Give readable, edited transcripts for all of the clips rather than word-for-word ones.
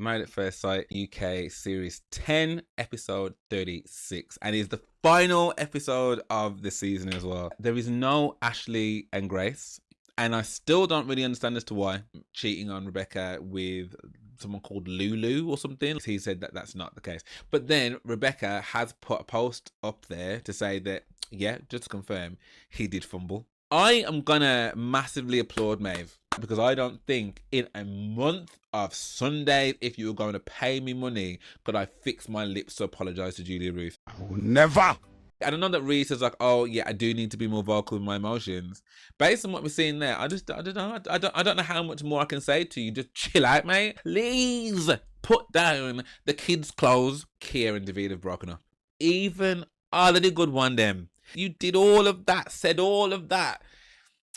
Married at First Sight UK Series 10, episode 36, and is the final episode of the season as well. There is no Ashley and Grace, and I still don't really understand as to why. Cheating on Rebecca with someone called Lulu or something. He said that that's not the case. But then Rebecca has put a post up there to say that, yeah, just to confirm, he did fumble. I am gonna massively applaud Maeve, because I don't think in a month of Sundays, if you were going to pay me money, could I fix my lips to apologise to Julia-Ruth. I will never. I don't know that Reese is like, oh yeah, I do need to be more vocal with my emotions. Based on what we're seeing there, I don't know how much more I can say to you. Just chill out, mate. Please put down the kids' clothes. Keye and Davide have broken up. Even the good one, them. You did all of that, said all of that,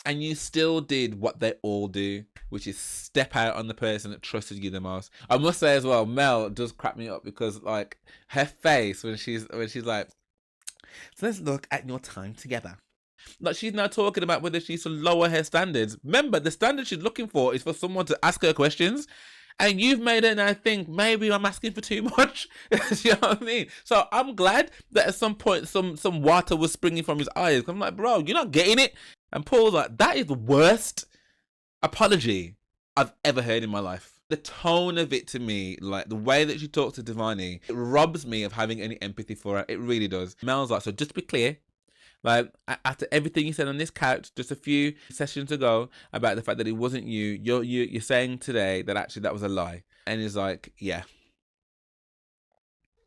and you still did what they all do, which is step out on the person that trusted you the most. I must say as well, Mel does crack me up, because like her face when she's like, so let's look at your time together. Like, she's now talking about whether she should lower her standards. Remember, the standard she's looking for is for someone to ask her questions. And you've made her now think, maybe I'm asking for too much. You know what I mean? So I'm glad that at some point some water was springing from his eyes. I'm like, bro, you're not getting it. And Paul's like, that is the worst apology I've ever heard in my life. The tone of it to me, like the way that she talks to Divarni, it robs me of having any empathy for her. It really does. Mel's like, so just to be clear, like after everything you said on this couch just a few sessions ago about the fact that it wasn't you, you're saying today that actually that was a lie. And he's like, yeah.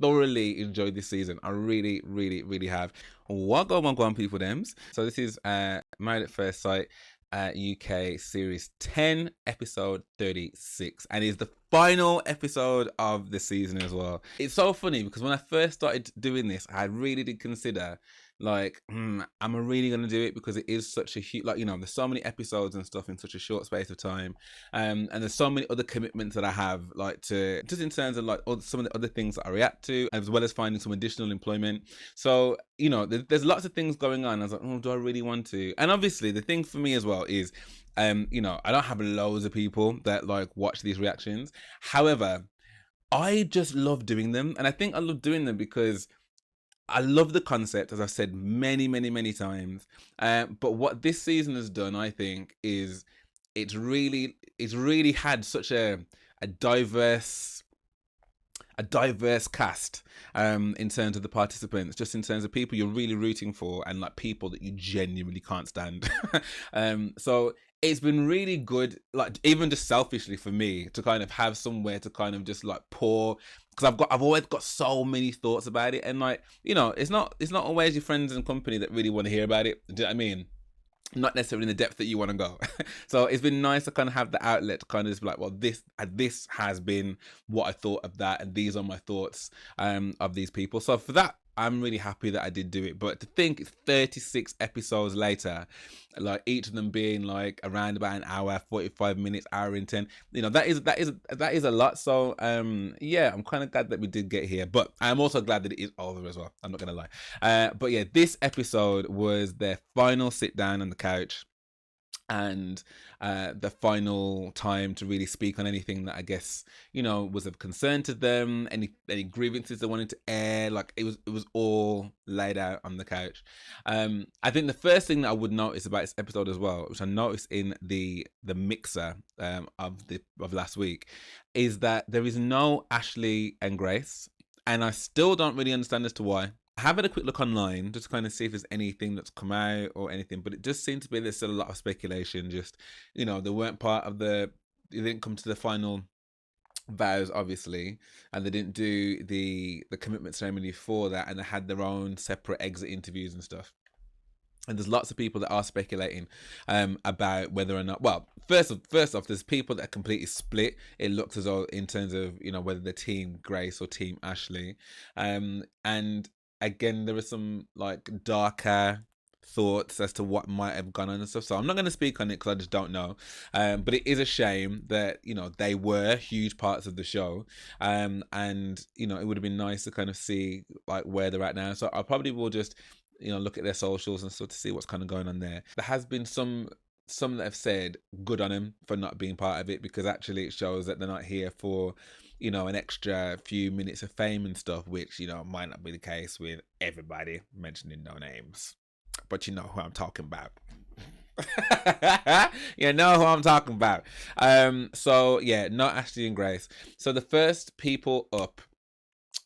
Thoroughly enjoyed this season. I really, really, really have. What go on, people, dems. So this is Married at First Sight UK Series 10, episode 36, and is the final episode of the season as well. It's so funny because when I first started doing this, I really did consider, like, am I really going to do it? Because it is such a huge, like, you know, there's so many episodes and stuff in such a short space of time. And there's so many other commitments that I have, like, to, just in terms of like some of the other things that I react to, as well as finding some additional employment. So, you know, there's lots of things going on. I was like, oh, do I really want to? And obviously the thing for me as well is, you know, I don't have loads of people that like watch these reactions. However, I just love doing them. And I think I love doing them because I love the concept, as I've said many, many, many times. But what this season has done, I think, is it's really had such a diverse cast in terms of the participants, just in terms of people you're really rooting for and like people that you genuinely can't stand. So it's been really good, like even just selfishly for me, to kind of have somewhere to kind of just like pour, because I've always got so many thoughts about it, and like, you know, it's not always your friends and company that really want to hear about it. Do you know what I mean? Not necessarily in the depth that you want to go. So it's been nice to kind of have the outlet to kind of just be like, well, this has been what I thought of that, and these are my thoughts of these people. So for that, I'm really happy that I did do it. But to think it's 36 episodes later, like each of them being like around about an hour, 45 minutes, hour and 10, you know, that is a lot. So yeah, I'm kind of glad that we did get here, but I'm also glad that it is over as well. I'm not gonna lie. But yeah, this episode was their final sit down on the couch, and the final time to really speak on anything that I guess, you know, was of concern to them, any grievances they wanted to air. Like it was all laid out on the couch. I think the first thing that I would notice about this episode as well, which I noticed in the mixer of last week, is that there is no Ashley and Grace, and I still don't really understand as to why. Having a quick look online just to kind of see if there's anything that's come out or anything, but it just seems to be there's still a lot of speculation. Just, you know, they weren't part of they didn't come to the final vows, obviously, and they didn't do the commitment ceremony for that, and they had their own separate exit interviews and stuff. And there's lots of people that are speculating about whether or not, well, first off, there's people that are completely split. It looks as though in terms of, you know, whether they're Team Grace or Team Ashley. And again, there are some like darker thoughts as to what might have gone on and stuff. So I'm not going to speak on it because I just don't know. But it is a shame that, you know, they were huge parts of the show. And, you know, it would have been nice to kind of see like where they're at now. So I probably will just, you know, look at their socials and stuff to see what's kind of going on there. There has been some that have said good on him for not being part of it, because actually it shows that they're not here for you know, an extra few minutes of fame and stuff, which, you know, might not be the case with everybody, mentioning no names, but you know who I'm talking about. You know who I'm talking about. So yeah, not Ashley and Grace. So the first people up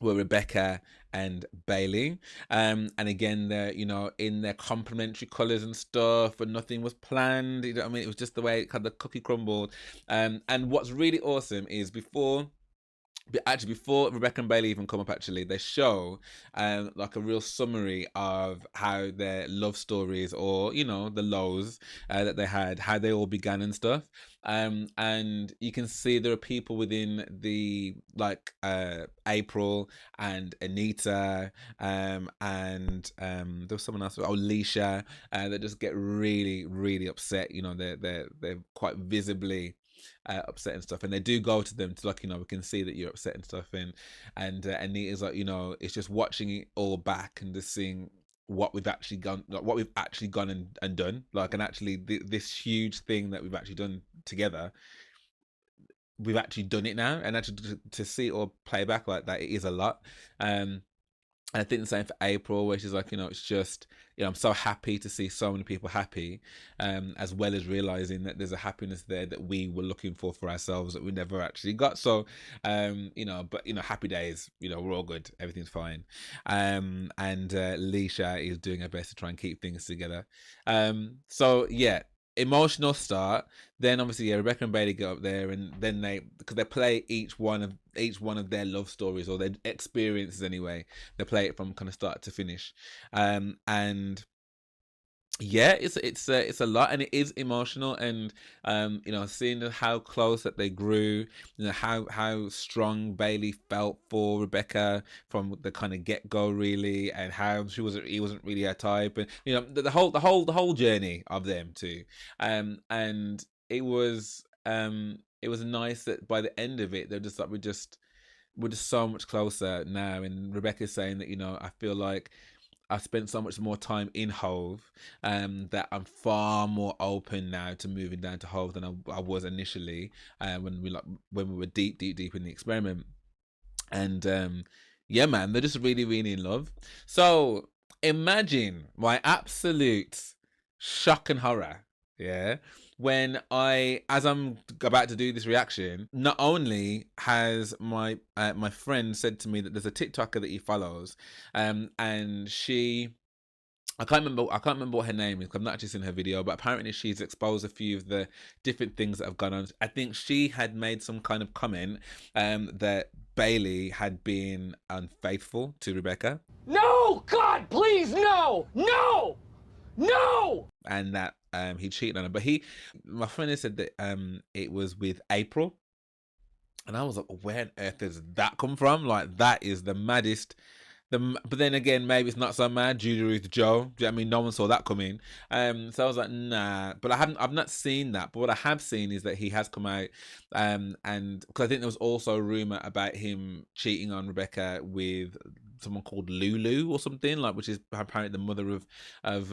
were Rebecca and Bailey. And again, they're, you know, in their complementary colours and stuff, and nothing was planned. You know what I mean? It was just the way the cookie crumbled. And what's really awesome is before Rebecca and Bailey even come up, actually they show like a real summary of how their love stories, or you know, the lows that they had, how they all began and stuff. And you can see there are people within the, like, April and Anita, and there was someone else, Leisha, that just get really, really upset. You know, they're quite visibly upset and stuff, and they do go to them to, like, you know, we can see that you're upset and stuff, and Anita's like, you know, it's just watching it all back and just seeing what we've actually gone, like what we've actually gone and done, like, and actually this huge thing that we've actually done together, we've actually done it now, and actually to see it all play back like that, it is a lot. And I think the same for April, where she's like, you know, it's just, you know, I'm so happy to see so many people happy, as well as realizing that there's a happiness there that we were looking for ourselves that we never actually got. So, you know, but, you know, happy days, you know, we're all good. Everything's fine. And Leisha is doing her best to try and keep things together. So, yeah. Emotional start. Then obviously, yeah, Rebecca and Bailey get up there, and then because they play each one of their love stories, or their experiences anyway. They play it from kind of start to finish, and yeah, it's a lot, and it is emotional, and you know, seeing how close that they grew, you know, how strong Bailey felt for Rebecca from the kind of get go, really, and how he wasn't really her type, and you know, the whole journey of them too, and it was nice that by the end of it, they're just like, we're just so much closer now. And Rebecca's saying that, you know, I feel like I spent so much more time in Hove, that I'm far more open now to moving down to Hove than I was initially, when we were deep in the experiment. And yeah, man, they're just really, really in love. So imagine my absolute shock and horror, yeah, when as I'm about to do this reaction, not only has my friend said to me that there's a TikToker that he follows, and I can't remember what her name is, because I've not actually seen her video, but apparently she's exposed a few of the different things that have gone on. I think she had made some kind of comment, that Bailey had been unfaithful to Rebecca. No, God, please, no, no, no. And that he cheated on her. But my friend had said that it was with April. And I was like, where on earth does that come from? Like, that is the maddest. But then again, maybe it's not so mad. Julia-Ruth Joe. Do you know what I mean? No one saw that coming. So I was like, nah. But I've not seen that. But what I have seen is that he has come out, and because I think there was also a rumor about him cheating on Rebecca with someone called Lulu or something, like, which is apparently the mother of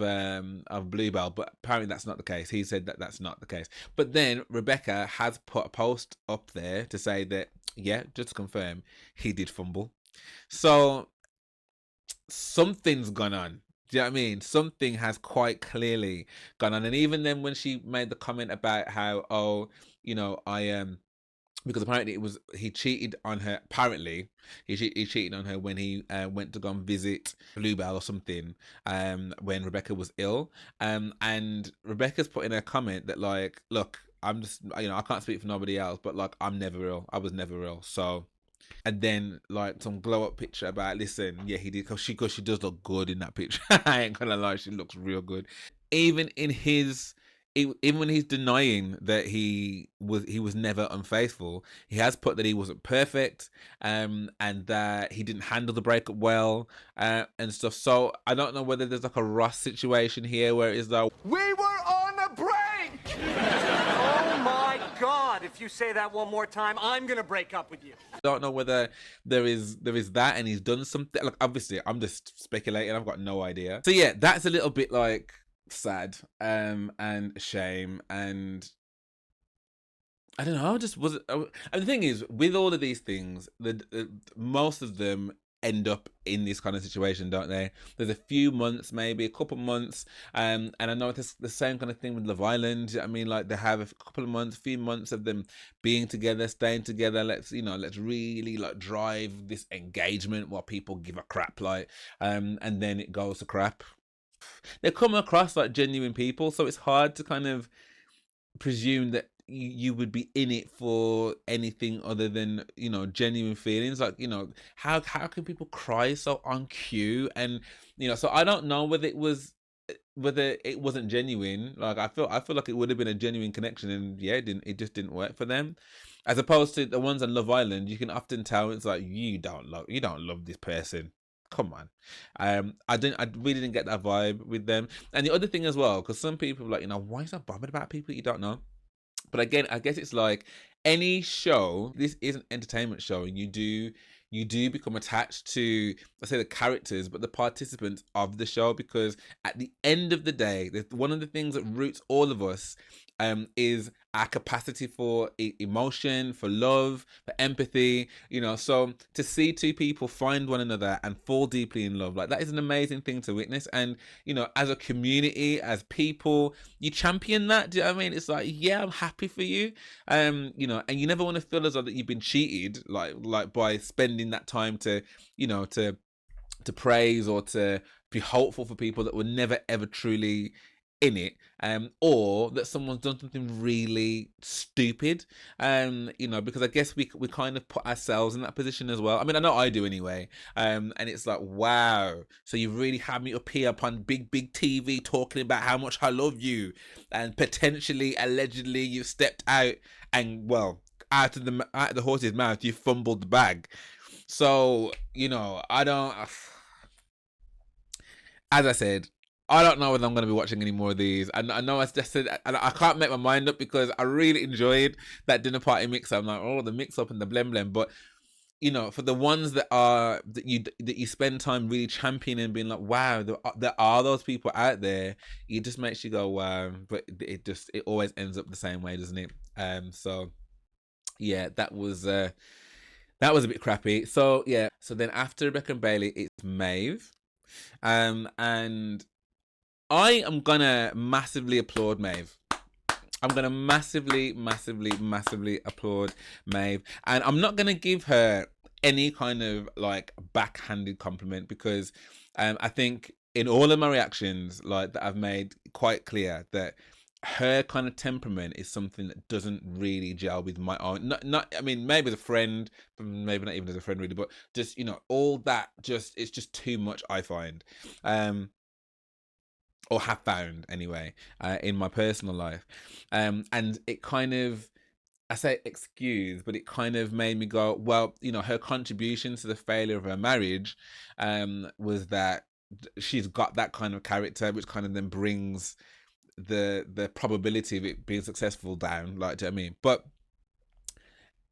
Bluebell. But apparently that's not the case. He said that that's not the case. But then Rebecca has put a post up there to say that, yeah, just to confirm, he did fumble. So something's gone on. Do you know what I mean? Something has quite clearly gone on. And even then, when she made the comment about how, oh, you know, because apparently he cheated on her. Apparently, he cheated on her when he went to go and visit Bluebell or something. When Rebecca was ill. And Rebecca's put in her comment that, like, look, I'm just, you know, I can't speak for nobody else, but like, I'm never ill. I was never ill. So. And then, like, some glow up picture about, listen, yeah, he did, because she does look good in that picture. I ain't gonna lie, she looks real good. Even when he's denying that he was never unfaithful, he has put that he wasn't perfect, and that he didn't handle the breakup well, and stuff. So I don't know whether there's like a Ross situation here where it's like, We were on a break. Oh my God! If you say that one more time, I'm gonna break up with you. I don't know whether there is that, and he's done something. Like, obviously, I'm just speculating. I've got no idea. So yeah, that's a little bit like sad, and a shame, and I don't know. I just was. And the thing is, with all of these things, most of them end up in this kind of situation, don't they? There's a few months, maybe a couple months, and I know it's the same kind of thing with Love Island. I mean, like they have a couple of months, a few months of them being together, staying together. Let's really like drive this engagement while people give a crap, like, and then it goes to crap. They come across like genuine people, so it's hard to kind of presume that you would be in it for anything other than, you know, genuine feelings. Like, you know, how can people cry so on cue? And, you know, so I don't know whether it wasn't genuine. Like I feel like it would have been a genuine connection, and yeah, it just didn't work for them. As opposed to the ones on Love Island, you can often tell it's like you don't love this person. Come on. I really didn't get that vibe with them. And the other thing as well, because some people are like, you know, why is that bothered about people you don't know? But again, I guess it's like any show. This is an entertainment show, and you do become attached to, I say, the characters, but the participants of the show, because at the end of the day, one of the things that roots all of us is our capacity for emotion, for love, for empathy, you know. So to see two people find one another and fall deeply in love, like that is an amazing thing to witness. And, you know, as a community, as people, you champion that. Do you know what I mean? It's like, yeah, I'm happy for you. You know, and you never want to feel as though that you've been cheated, like by spending that time to, you know, to praise or to be hopeful for people that were never ever truly in it, or that someone's done something really stupid, you know, because I guess we kind of put ourselves in that position as well. I mean, I know I do anyway, and it's like, wow, so you really had me up here upon big TV talking about how much I love you, and potentially, allegedly, you stepped out and, well, out of the horse's mouth, you fumbled the bag. So, you know, I don't, as I said, I don't know whether I'm going to be watching any more of these. And I know I just said, and I can't make my mind up because I really enjoyed that dinner party mix. I'm like, oh, the mix up and the blem blem. But, you know, for the ones that you spend time really championing and being like, wow, there are those people out there, it just makes you go, wow. But it always ends up the same way, doesn't it? So yeah, that was a bit crappy. So yeah, so then after Rebecca and Bailey, it's Maeve. And I am gonna massively applaud Maeve. I'm gonna massively applaud Maeve, and I'm not gonna give her any kind of like backhanded compliment, because I think in all of my reactions, like, that I've made quite clear that her kind of temperament is something that doesn't really gel with my own. Not I mean, maybe as a friend, maybe not even as a friend really, but just, you know, all that, it's just too much, I find. Or have found anyway, in my personal life. And it kind of, I say excuse, but it kind of made me go, well, you know, her contribution to the failure of her marriage was that she's got that kind of character, which kind of then brings the probability of it being successful down, like, do you know what I mean? But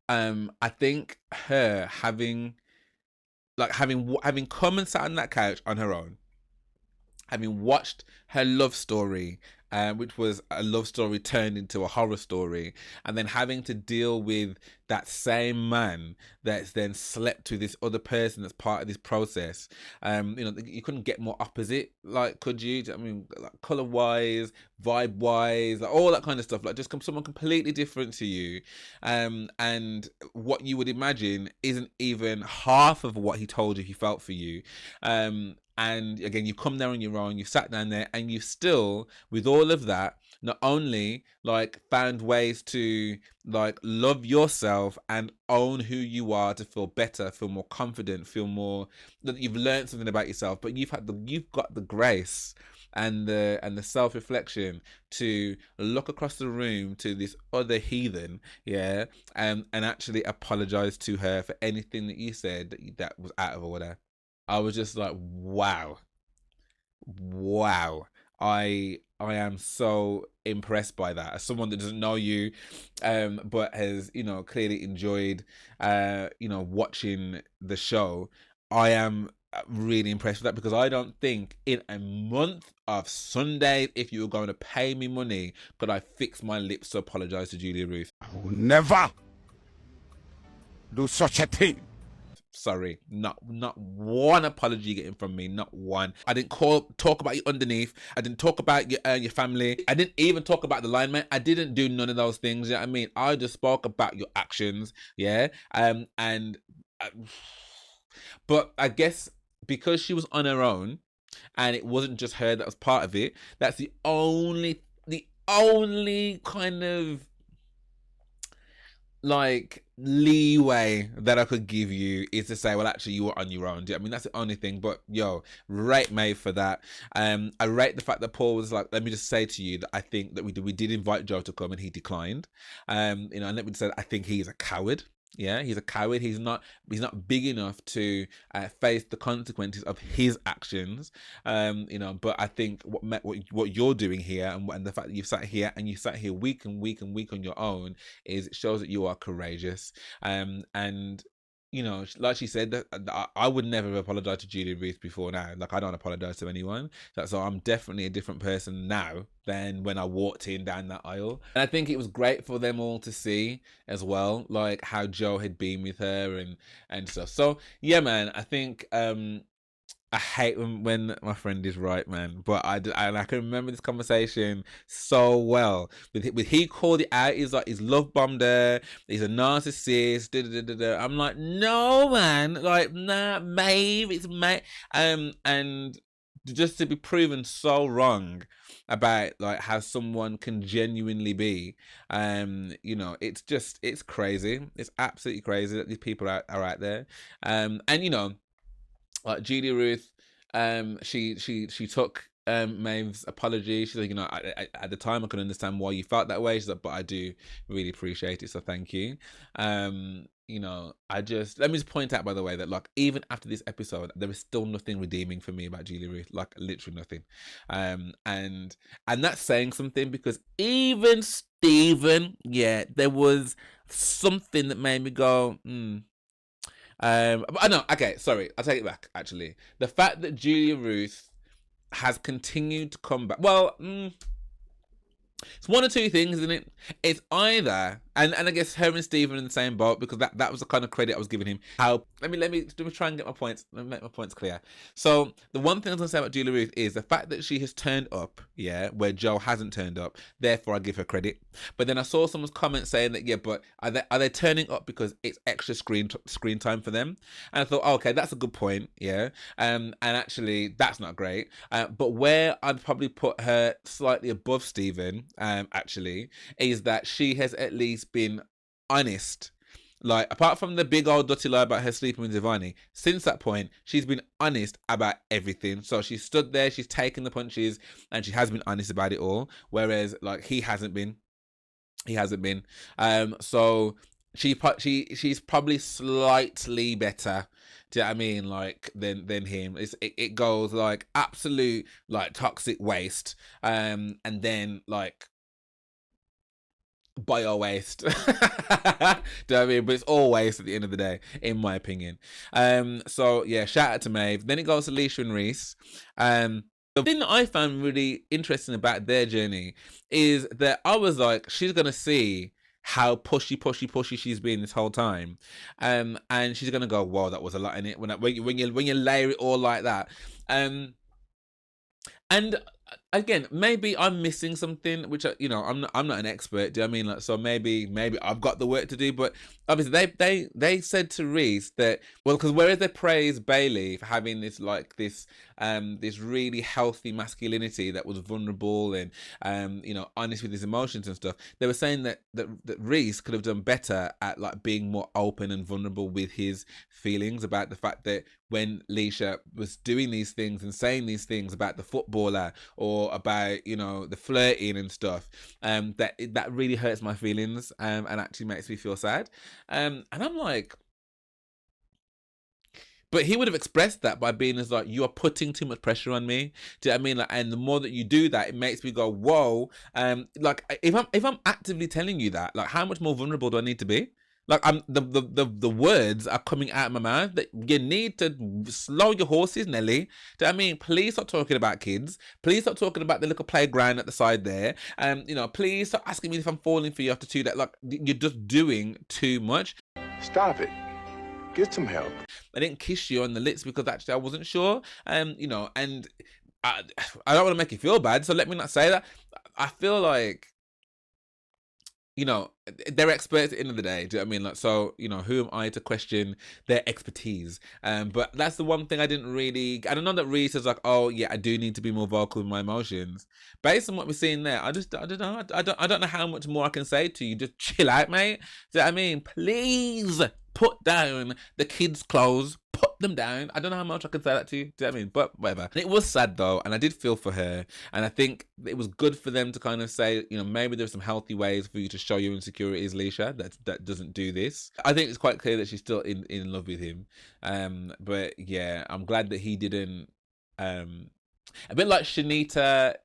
I think her having come and sat on that couch on her own, having watched her love story, which was a love story turned into a horror story, and then having to deal with that same man that's then slept with this other person that's part of this process. You know, you couldn't get more opposite, like, could you? I mean, like, color wise, vibe wise, like, all that kind of stuff, like, just someone completely different to you, and what you would imagine isn't even half of what he told you he felt for you. And again, you come there on your own, you sat down there, and you still, with all of that, not only like found ways to like love yourself and own who you are, to feel better, feel more confident, feel more that you've learned something about yourself, but you've got the grace and the self-reflection to look across the room to this other heathen, yeah, and actually apologize to her for anything that you said that was out of order. I was just like, wow. I am so impressed by that. As someone that doesn't know you, but has, you know, clearly enjoyed, you know, watching the show, I am really impressed with that, because I don't think in a month of Sundays, if you were going to pay me money, could I fix my lips to apologise to Julia-Ruth. I will never do such a thing. Sorry, not one apology getting from me, not one. I didn't talk about you underneath. I didn't talk about your family. I didn't even talk about the lineman. I didn't do none of those things. You know what I mean? I just spoke about your actions, yeah. But I guess because she was on her own, and it wasn't just her that was part of it. That's the only kind of like leeway that I could give you, is to say, well, actually, you were on your own. I mean, that's the only thing. But yo, rate Maeve for that. I rate the fact that Paul was like, let me just say to you that I think that we did invite Joe to come and he declined. And let me just say that I think he's a coward. Yeah, he's a coward. He's not big enough to face the consequences of his actions. But I think what you're doing here, and the fact that you've sat here week and week and week on your own, is it shows that you are courageous. And like she said, that I would never have apologized to Julia-Ruth before now. Like, I don't apologize to anyone. So I'm definitely a different person now than when I walked in down that aisle. And I think it was great for them all to see as well, like how Joe had been with her and stuff. So yeah, man, I think I hate when my friend is right, man. But I can remember this conversation so well. With he called it out. He's like, he's love bombed her. He's a narcissist. I'm like, no, man. Like, nah, Maeve. It's Maeve. And just to be proven so wrong about like how someone can genuinely be, it's crazy. It's absolutely crazy that these people are out there. Like Julia-Ruth, she took Maeve's apology. She's like, at the time I couldn't understand why you felt that way. She's like, but I do really appreciate it, so thank you. Let me just point out, by the way, that like even after this episode, there is still nothing redeeming for me about Julia-Ruth, like literally nothing. And that's saying something, because even Steven, yeah, there was something that made me go, no, okay, sorry, I'll take it back, actually. The fact that Julia-Ruth has continued to come back, well, it's one or two things, isn't it? It's either, and I guess her and Steven in the same boat, because that was the kind of credit I was giving him. How let me try and get my points. Let me make my points clear. So the one thing I was gonna say about Julia-Ruth is the fact that she has turned up, yeah, where Joe hasn't turned up. Therefore, I give her credit. But then I saw someone's comment saying that, yeah, but are they turning up because it's extra screen time for them? And I thought, oh, okay, that's a good point, yeah. And actually, that's not great. But where I'd probably put her slightly above Steven, actually, is that she has at least been honest. Like, apart from the big old dirty lie about her sleeping with Divarni, since that point, she's been honest about everything. So she stood there, she's taken the punches, and she has been honest about it all. Whereas, like, he hasn't been. So she's probably slightly better. Do you know what I mean? Like, than him. It goes like absolute like toxic waste, and then like bio waste. Do you know what I mean? But it's all waste at the end of the day, in my opinion. So yeah, shout out to Maeve. Then it goes to Leisha and Reiss. The thing that I found really interesting about their journey is that I was like, she's gonna see how pushy she's been this whole time, and she's gonna go, "Whoa, that was a lot in it." When you layer it all like that, and again, maybe I'm missing something, which I'm not an expert. Do you know what I mean? Like, so maybe I've got the work to do. But obviously, they said to Reiss that, well, because whereas they praise Bailey for having this really healthy masculinity that was vulnerable and honest with his emotions and stuff, they were saying that Reiss could have done better at like being more open and vulnerable with his feelings about the fact that when Leisha was doing these things and saying these things about the footballer or about the flirting and stuff, that really hurts my feelings, and actually makes me feel sad, and I'm like, but he would have expressed that by being as like, you are putting too much pressure on me. Do you know what I mean? Like, and the more that you do that, it makes me go, whoa. Like, if I'm actively telling you that, like, how much more vulnerable do I need to be? Like I'm the words are coming out of my mouth. That you need to slow your horses, Nelly. Do you know what I mean? Please stop talking about kids. Please stop talking about the little playground at the side there. You know, please stop asking me if I'm falling for you after 2 days. Like you're just doing too much. Stop it. Get some help. I didn't kiss you on the lips because actually I wasn't sure. You know, and I don't want to make you feel bad, so let me not say that. I feel like, you know, they're experts at the end of the day. Do you know what I mean? Like, so, you know, who am I to question their expertise? But that's the one thing I didn't really. I don't know that Reese is like, oh yeah, I do need to be more vocal with my emotions. Based on what we're seeing there, I don't know. I don't know how much more I can say to you. Just chill out, mate. Do you know what I mean? Please put down the kids' clothes. Put them down. I don't know how much I can say that to you. Do you know what I mean? But whatever. And it was sad though, and I did feel for her. And I think it was good for them to kind of say, you know, maybe there's some healthy ways for you to show your insecurities, Leisha, that doesn't do this. I think it's quite clear that she's still in love with him. But yeah, I'm glad that he didn't. A bit like Shanita,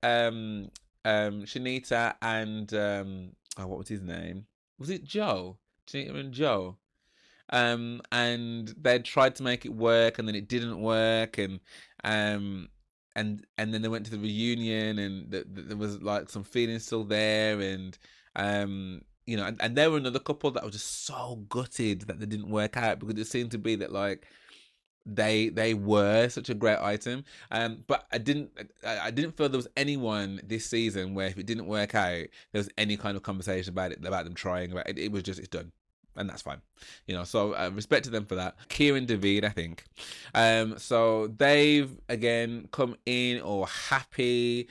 Shanita and oh, what was his name? Was it Joe? Shanita and Joe. And they tried to make it work, and then it didn't work, and then they went to the reunion, and there was like some feelings still there, and you know, and there were another couple that was just so gutted that they didn't work out, because it seemed to be that like they were such a great item, but I didn't feel there was anyone this season where if it didn't work out there was any kind of conversation about it, about them trying, about it. It was just, it's done. And that's fine, you know. So respect to them for that. Keye and Davide, I think. So they've again come in all happy,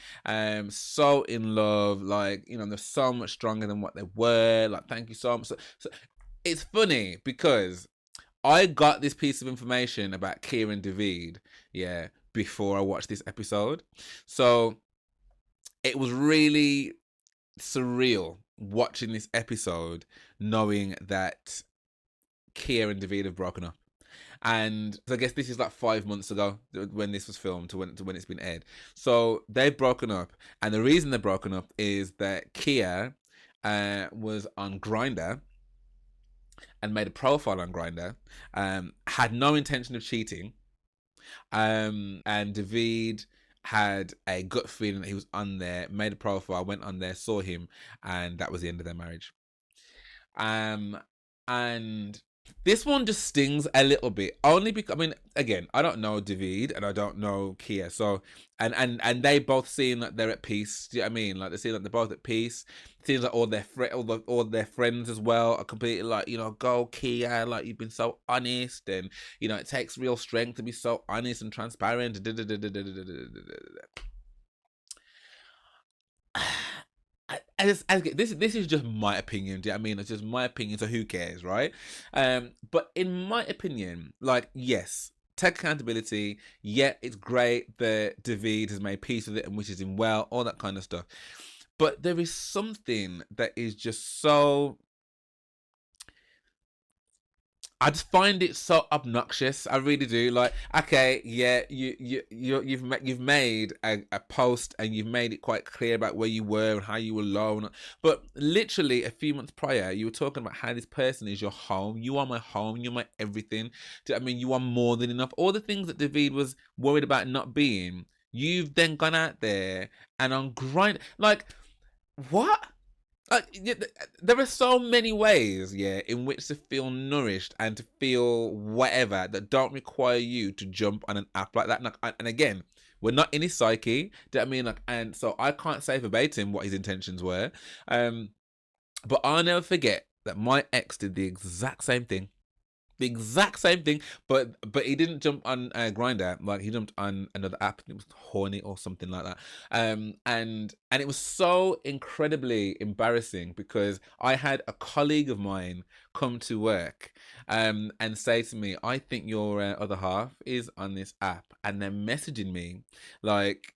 so in love. Like, you know, they're so much stronger than what they were. Like, thank you so much. So it's funny because I got this piece of information about Keye and Davide, yeah, before I watched this episode. So it was really surreal watching this episode, knowing that Keye and Davide have broken up. And I guess this is like 5 months ago when this was filmed to when it's been aired. So they've broken up, and the reason they've broken up is that Keye was on Grindr and made a profile on Grindr, had no intention of cheating, and Davide had a gut feeling that he was on there, made a profile, went on there, saw him, and that was the end of their marriage. And this one just stings a little bit, only because, I mean, again, I don't know Davide and I don't know Keye, so and they both seem like they're at peace. Do you know what I mean? Like, they seem like they're both at peace. It seems like all their friends as well are completely like, you know, go Keye, like, you've been so honest, and you know, it takes real strength to be so honest and transparent. This is just my opinion. Do you know what I mean? It's just my opinion, so who cares, right? But in my opinion, like, yes, take accountability. Yeah, it's great that Davide has made peace with it and wishes him well, all that kind of stuff. But there is something that is just so, I just find it so obnoxious. I really do. Like, okay, yeah, you've made a post and you've made it quite clear about where you were and how you were low. But literally a few months prior, you were talking about how this person is your home. You are my home. You're my everything. Do you know what I mean? You are more than enough. All the things that Davide was worried about not being, you've then gone out there and on grind. Like, what? There are so many ways, yeah, in which to feel nourished and to feel whatever that don't require you to jump on an app like that. And again, we're not in his psyche. Do you know what I mean? Like, and so I can't say verbatim what his intentions were. But I'll never forget that my ex did the exact same thing. The exact same thing, but he didn't jump on Grindr. Like, he jumped on another app. It was Horny or something like that. And it was so incredibly embarrassing because I had a colleague of mine come to work and say to me, "I think your other half is on this app," and they're messaging me like,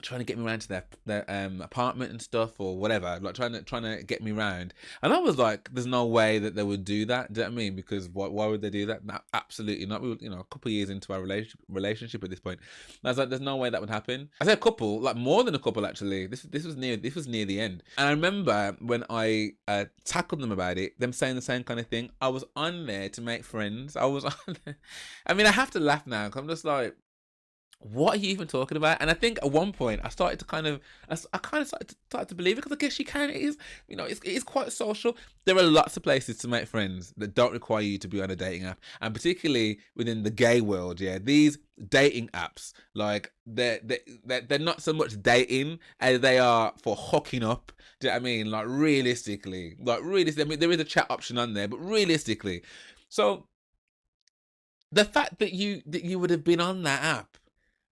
trying to get me around to their apartment and stuff or whatever, like trying to get me round. And I was like, there's no way that they would do that. Do you know what I mean? Because why would they do that? No, absolutely not. We were, a couple of years into our relationship at this point. And I was like, there's no way that would happen. I said a couple, like more than a couple actually. This was near the end. And I remember when I tackled them about it, them saying the same kind of thing. I was on there to make friends. I was on there. I mean, I have to laugh now because I'm just like, what are you even talking about? And I think at one point I started to started to believe it, because I guess you can. It is, it is quite social. There are lots of places to make friends that don't require you to be on a dating app, and particularly within the gay world. Yeah, these dating apps, like they're not so much dating as they are for hooking up. Do you know what I mean? Like realistically, I mean, there is a chat option on there, but realistically, so the fact that you would have been on that app,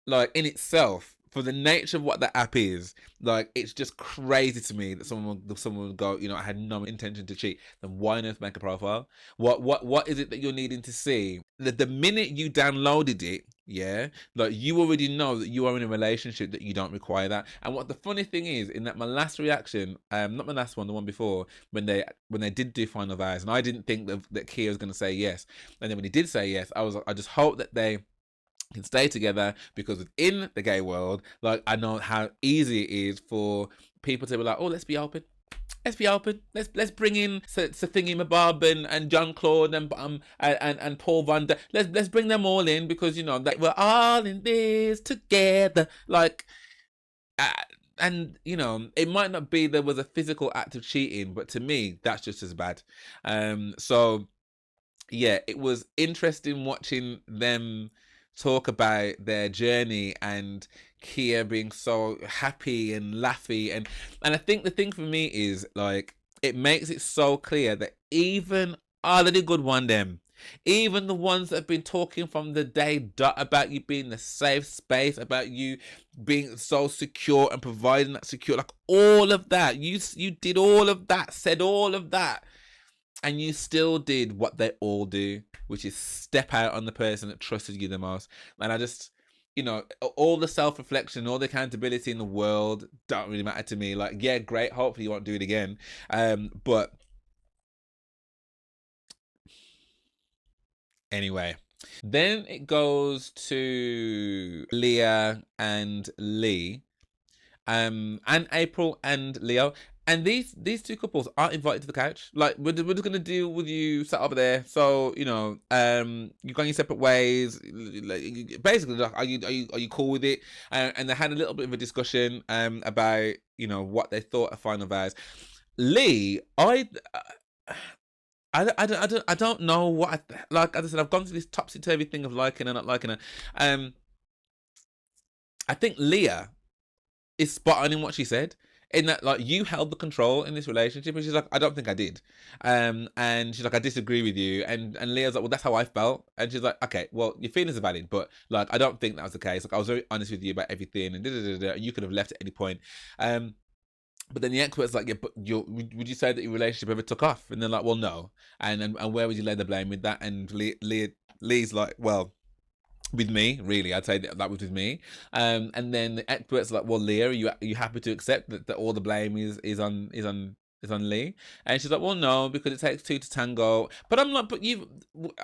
like in itself, for the nature of what that app is, like it's just crazy to me that someone would go, I had no intention to cheat. Then why on earth make a profile? What is it that you're needing to see? The minute you downloaded it, yeah, like you already know that you are in a relationship, that you don't require that. And what the funny thing is, in that my last reaction, not my last one, the one before, when they did do final vows, and I didn't think that Keye was going to say yes, and then when he did say yes, I was like, I just hope that they can stay together, because within the gay world, like I know how easy it is for people to be like, oh, let's be open. Let's bring in Thingy and John Claude and Paul Van Der. Let's bring them all in, because that we're all in this together. Like, and it might not be there was a physical act of cheating, but to me that's just as bad. So yeah, it was interesting watching them talk about their journey, and Keye being so happy and laughy, and I think the thing for me is, like, it makes it so clear that even all of the good one, them, even the ones that have been talking from the day dot about you being the safe space, about you being so secure and providing that secure, like all of that, you did all of that, said all of that, and you still did what they all do, which is step out on the person that trusted you the most. And I just, all the self-reflection, all the accountability in the world don't really matter to me. Like, yeah, great, hopefully you won't do it again. But anyway, then it goes to Leah and Leigh, and April and Leo. And these two couples aren't invited to the couch. Like, we're just gonna deal with you sat over there. So you're going your separate ways. Like, basically, like, are you cool with it? And they had a little bit of a discussion about what they thought of final vows. Leigh, I don't know what like. As I said, I've gone through this topsy turvy thing of liking her, not liking her. I think Leah is spot on in what she said, in that, like, you held the control in this relationship, and she's like, I don't think I did. And she's like, I disagree with you. And Leah's like, well, that's how I felt. And she's like, okay, well, your feelings are valid, but like, I don't think that was the case. Like, I was very honest with you about everything, and you could have left at any point. But then the expert's like, yeah, but would you say that your relationship ever took off? And they're like, well, no. And where would you lay the blame with that? And Lee's like, well, with me, really, I'd say that was with me. And then the experts are like, well, Leah, are you happy to accept that all the blame is on Leigh? And she's like, well, no, because it takes two to tango. But I'm like, but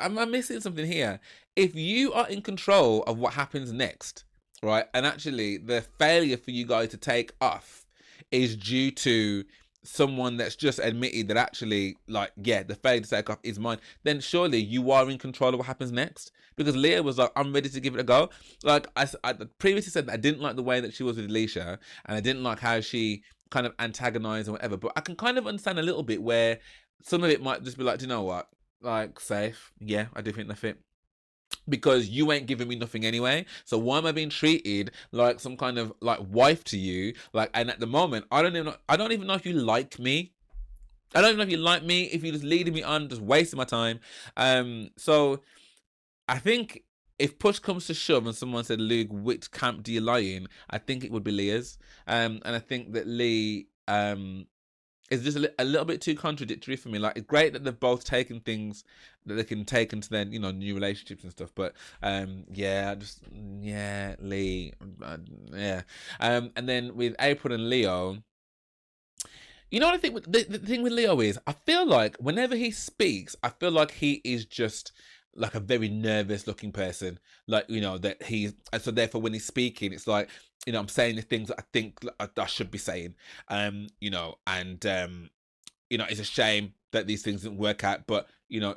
I'm missing something here. If you are in control of what happens next, right, and actually the failure for you guys to take off is due to someone that's just admitted that actually, like, yeah, the failure to take off is mine, then surely you are in control of what happens next. Because Leah was like, I'm ready to give it a go. Like, I previously said that I didn't like the way that she was with Leisha, and I didn't like how she kind of antagonized and whatever, but I can kind of understand a little bit where some of it might just be like, do you know what, like, safe, yeah, I do think they fit, because you ain't giving me nothing anyway, so why am I being treated like some kind of like wife to you? Like, and at the moment, I don't even know if you like me. I don't even know if you like me, if you're just leading me on, just wasting my time. So I think if push comes to shove and someone said, Luke, which camp do you lie in? I think it would be Leah's. And I think that Leigh is just a little bit too contradictory for me. Like, it's great that they've both taken things that they can take into their, new relationships and stuff. But yeah, Lee, yeah. And then with April and Leo, what I think? The thing with Leo is, I feel like whenever he speaks, I feel like he is just like a very nervous looking person. Like, that he's, and so therefore when he's speaking, it's like, I'm saying the things that I think I should be saying. And it's a shame that these things didn't work out, but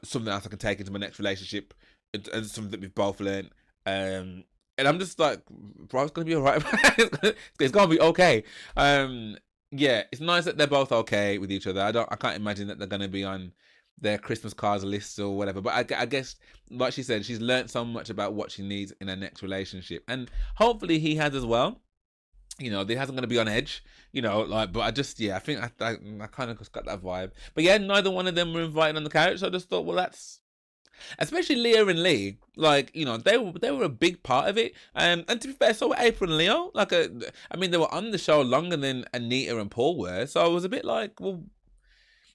something else I can take into my next relationship, and something that we've both learned. And I'm just like, bro, it's gonna be alright. It's gonna be okay. Yeah, it's nice that they're both okay with each other. I can't imagine that they're gonna be on their Christmas cards lists or whatever. But I guess, like she said, she's learned so much about what she needs in her next relationship, and hopefully he has as well. He hasn't going to be on edge, but I just, I think I kind of just got that vibe. But yeah, neither one of them were invited on the couch. So I just thought, well, that's, especially Leah and Lee, like, they were a big part of it. And to be fair, so were April and Leo. Like, they were on the show longer than Anita and Paul were. So I was a bit like, well,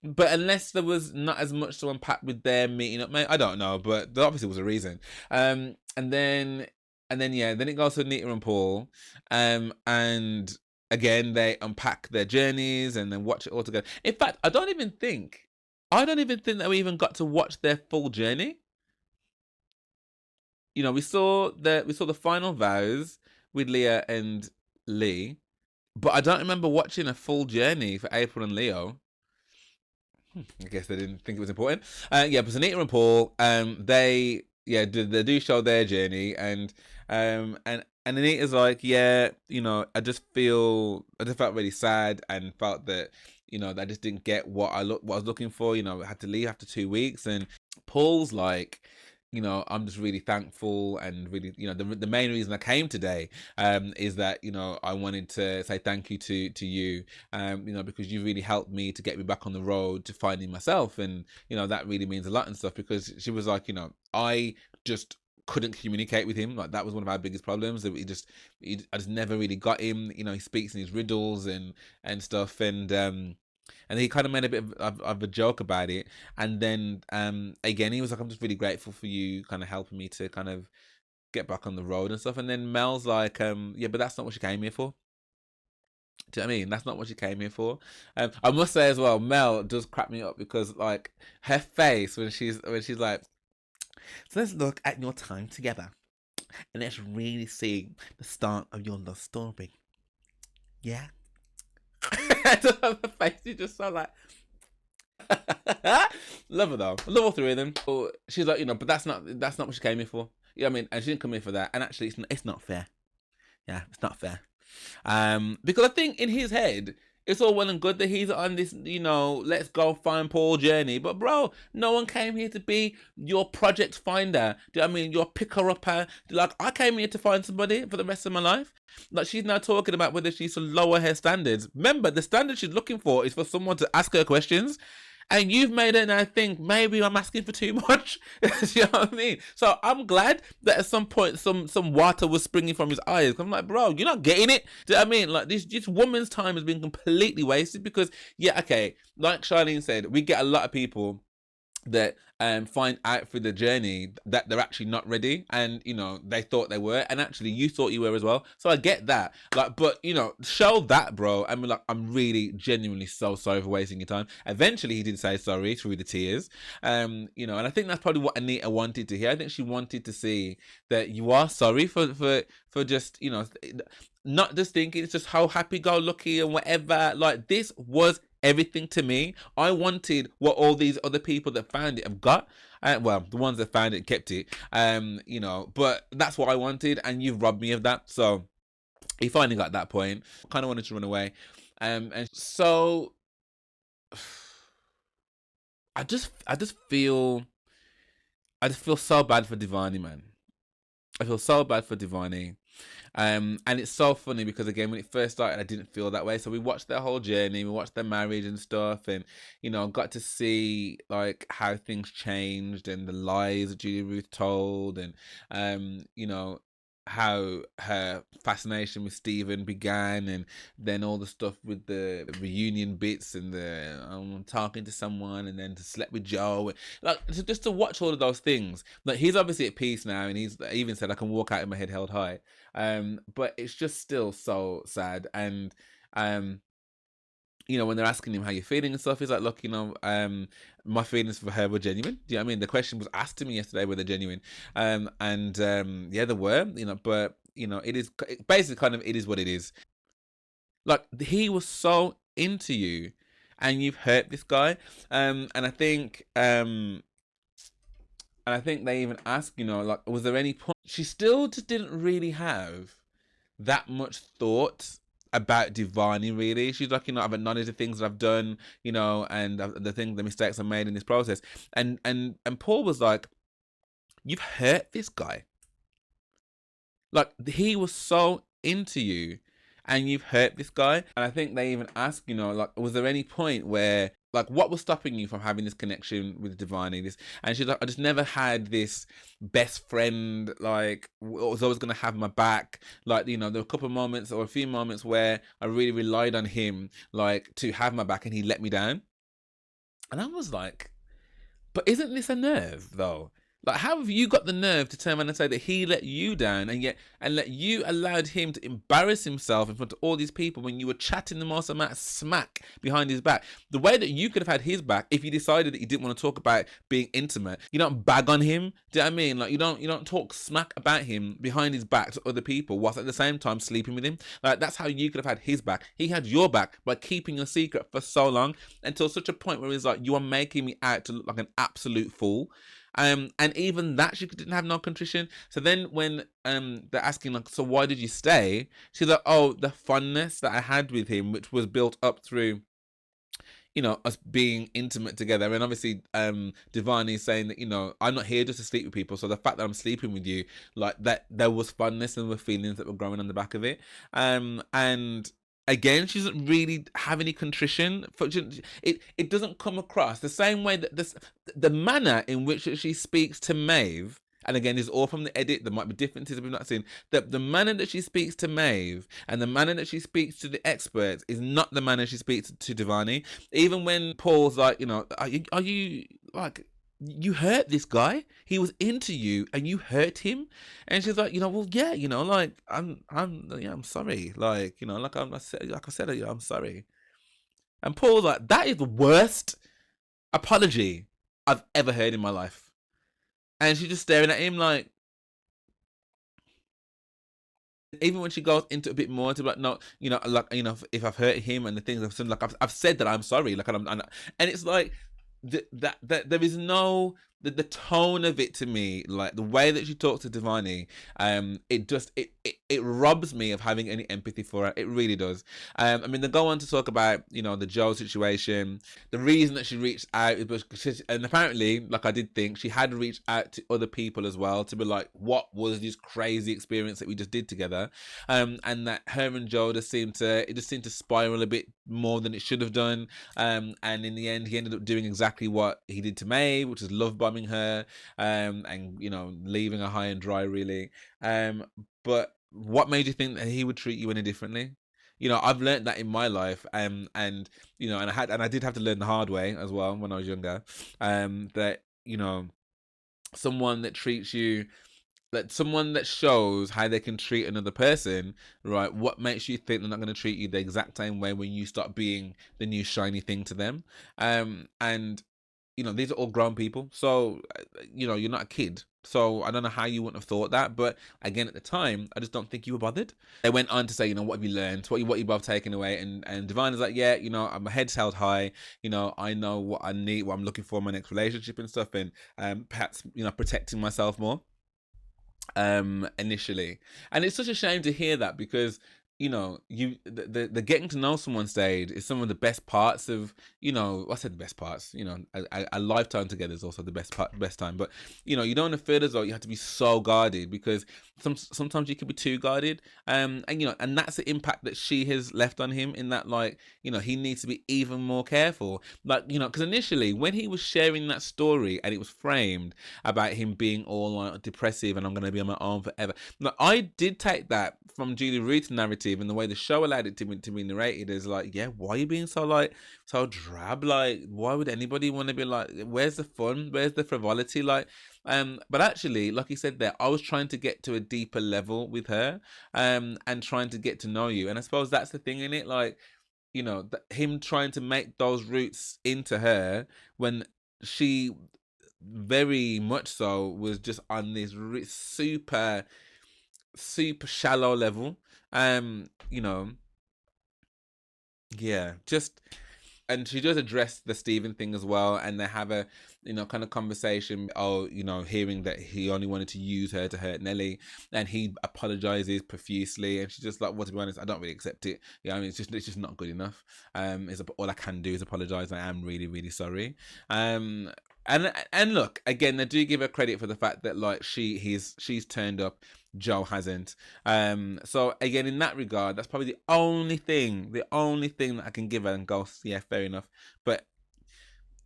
but unless there was not as much to unpack with their meeting up, mate, I don't know. But there obviously was a reason. And then it goes to Anita and Paul, and again they unpack their journeys and then watch it all together. In fact, I don't even think that we even got to watch their full journey. We saw the final vows with Leah and Lee, but I don't remember watching a full journey for April and Leo. I guess they didn't think it was important. But Anita and Paul, they do show their journey, and Anita's like, I just felt really sad and felt that, that I just didn't get what I was looking for. I had to leave after 2 weeks, and Paul's like, I'm just really thankful, and really, the main reason I came today, is that, I wanted to say thank you to you, because you really helped me to get me back on the road to finding myself, and, that really means a lot and stuff, because she was like, I just couldn't communicate with him. Like, that was one of our biggest problems, that I just never really got him. He speaks in his riddles and stuff, and he kind of made a bit of a joke about it. And then again, he was like, I'm just really grateful for you kind of helping me to kind of get back on the road and stuff. And then Mel's like, but that's not what she came here for. Do you know what I mean? That's not what she came here for. I must say as well, Mel does crack me up, because like her face when she's like, so let's look at your time together and let's really see the start of your love story. Yeah. Her face is just so like, love her though. I love all three of them. So she's like, but that's not what she came here for. And she didn't come here for that. And actually, it's not fair. Yeah, it's not fair. Because I think in his head, it's all well and good that he's on this, let's go find Paul journey. But bro, no one came here to be your project finder. Do you know what I mean? Your picker-upper. Like, I came here to find somebody for the rest of my life. Like, she's now talking about whether she needs to lower her standards. Remember, the standard she's looking for is for someone to ask her questions. And you've made her now think, maybe I'm asking for too much. You know what I mean? So I'm glad that at some point some water was springing from his eyes. I'm like, bro, you're not getting it. Do you know what I mean? Like, this woman's time has been completely wasted, because, like Charlene said, we get a lot of people that find out through the journey that they're actually not ready, and they thought they were, and actually you thought you were as well. So I get that, like, but show that, bro. I mean, like, I'm really genuinely so sorry for wasting your time. Eventually he did say sorry through the tears, and I think that's probably what Anita wanted to hear. I think she wanted to see that you are sorry for just not just thinking it's just how happy-go-lucky and whatever. Like, this was everything to me. I wanted what all these other people that found it have got. Well, the ones that found it kept it. But that's what I wanted, and you've robbed me of that. So he finally got that point. Kind of wanted to run away. And so I just feel so bad for Divarni, man. I feel so bad for Divarni. And it's so funny because, again, when it first started, I didn't feel that way. So we watched their whole journey, we watched their marriage and stuff, and got to see like how things changed and the lies that Julia-Ruth told, and how her fascination with Steven began, and then all the stuff with the reunion bits and the talking to someone, and then to slept with Joe, like just to watch all of those things. Like, he's obviously at peace now, and he's even said, I can walk out with my head held high. But it's just still so sad. And when they're asking him how you're feeling and stuff, he's like, look, my feelings for her were genuine. Do you know what I mean? The question was asked to me yesterday, were they genuine? Yeah, they were, but it is basically kind of, it is what it is. Like, he was so into you and you've hurt this guy. And I think they even asked, like, was there any point? She still just didn't really have that much thought about Divarni, really. She's like, I've acknowledged the things that I've done, and the mistakes I made in this process. And Paul was like, you've hurt this guy. Like, he was so into you and you've hurt this guy. And I think they even asked, like, was there any point where, like, what was stopping you from having this connection with Divarni? And she's like, I just never had this best friend, like, was always going to have my back. Like, there were a couple of moments or a few moments where I really relied on him, like, to have my back, and he let me down. And I was like, but isn't this a nerve, though? Like, how have you got the nerve to turn around and say that he let you down, and let you allowed him to embarrass himself in front of all these people when you were chatting the most amount of smack behind his back? The way that you could have had his back if you decided that you didn't want to talk about being intimate. You don't bag on him. Do you know what I mean? Like, you don't talk smack about him behind his back to other people whilst at the same time sleeping with him. Like, that's how you could have had his back. He had your back by keeping your secret for so long, until such a point where he's like, you are making me out to look like an absolute fool. And even that, she didn't have no contrition. So then when they're asking, like, so why did you stay? She's like, oh, the fondness that I had with him, which was built up through, us being intimate together. And obviously, Divarni is saying that, I'm not here just to sleep with people. So the fact that I'm sleeping with you, like, that there was fondness and there were feelings that were growing on the back of it. And again, she doesn't really have any contrition. It doesn't come across the same way that the manner in which she speaks to Maeve. And again, this is all from the edit. There might be differences that we've not seen. The manner that she speaks to Maeve and the manner that she speaks to the experts is not the manner she speaks to Divarni. Even when Paul's like, are you like, you hurt this guy? He was into you and you hurt him? And she's like, well, yeah, like, I'm sorry. Like, like I said, I'm sorry. And Paul's like, that is the worst apology I've ever heard in my life. And she's just staring at him like, even when she goes into a bit more to like, no, like, if I've hurt him and the things I've said, like, I've said that I'm sorry, like, and it's like that there is no the tone of it to me, like the way that she talks to Divarni, it robs me of having any empathy for her. It really does. I mean, they go on to talk about the Joe situation. The reason that she reached out is because and apparently, like, I did think she had reached out to other people as well to be like, what was this crazy experience that we just did together, and that her and Joe just seemed to spiral a bit more than it should have done, and in the end he ended up doing exactly what he did to Maeve, which is love bombing her, and leaving her high and dry, really. But what made you think that he would treat you any differently? I've learned that in my life, and I did have to learn the hard way as well when I was younger, that someone that treats you, that someone that shows how they can treat another person, right? What makes you think they're not going to treat you the exact same way when you start being the new shiny thing to them? And these are all grown people, so you're not a kid. So I don't know how you wouldn't have thought that, but again, at the time, I just don't think you were bothered. They went on to say, what have you learned? What you both taken away? And Divarni's like, yeah, my head's held high. I know what I need, what I'm looking for in my next relationship and stuff, and perhaps protecting myself more initially. And it's such a shame to hear that, because you know, the getting to know someone stage is some of the best parts of, you know, I said the best parts, you know, a lifetime together is also the best time. But, you know, you don't want to feel as though you have to be so guarded, because sometimes you can be too guarded. And, you know, and that's the impact that she has left on him, in that, like, you know, he needs to be even more careful. Like, you know, because initially when he was sharing that story and it was framed about him being all like depressive and I'm going to be on my own forever. Now, I did take that from julia-ruth's narrative, and the way the show allowed it to be narrated is like, yeah, why are you being so like so drab? Like, why would anybody want to be like, where's the fun? Where's the frivolity? Like, but actually, like you said there, I was trying to get to a deeper level with her, and trying to get to know you. And I suppose that's the thing in it, like, you know, him trying to make those roots into her when she very much so was just on this super shallow level. You know, yeah, just, and she does address the Steven thing as well, and they have a, you know, kind of conversation. Oh, you know, hearing that he only wanted to use her to hurt Nelly, and he apologizes profusely, and she's just like, well, to be honest, I don't really accept it. Yeah, I mean, it's just not good enough. Is all I can do is apologize. I am really, really sorry. And look, again, they do give her credit for the fact that, like, she's turned up, Joe hasn't. So again, in that regard, that's probably the only thing that I can give her and go, yeah, fair enough. But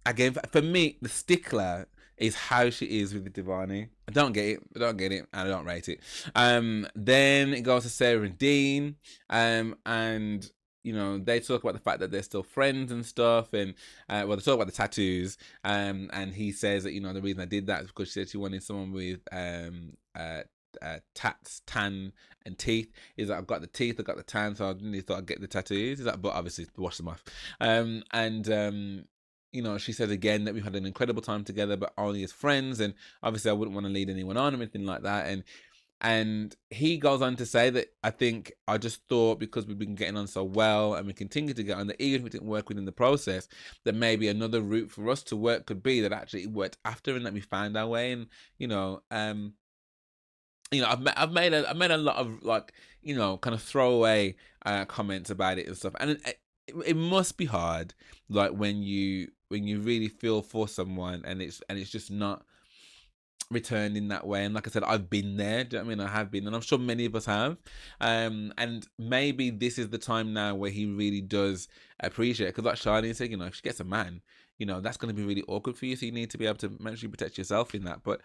again, for me, the stickler is how she is with the Divarni. I don't get it, and I don't rate it. Then it goes to Sarah and Dean, and you know, they talk about the fact that they're still friends and stuff, and well, they talk about the tattoos, and he says that, you know, the reason I did that is because she said she wanted someone with tats, tan, and teeth. Is that I've got the teeth, I've got the tan, so I really thought I'd get the tattoos. Is that, but obviously wash them off. You know, she says again that we've had an incredible time together, but only as friends, and obviously I wouldn't want to lead anyone on or anything like that. And he goes on to say that, I think I just thought because we've been getting on so well and we continue to get on, that even if we didn't work within the process, that maybe another route for us to work could be that actually it worked after, and that we found our way. And you know, I've made a lot of, like, you know, kind of throwaway comments about it and stuff, and it must be hard, like when you really feel for someone and it's just not returned in that way. And like I said, I've been there. Do you know what I mean? I have been, and I'm sure many of us have. And maybe this is the time now where he really does appreciate it, because like Charlene said, you know, if she gets a man, you know, that's going to be really awkward for you, so you need to be able to make sure you protect yourself in that. But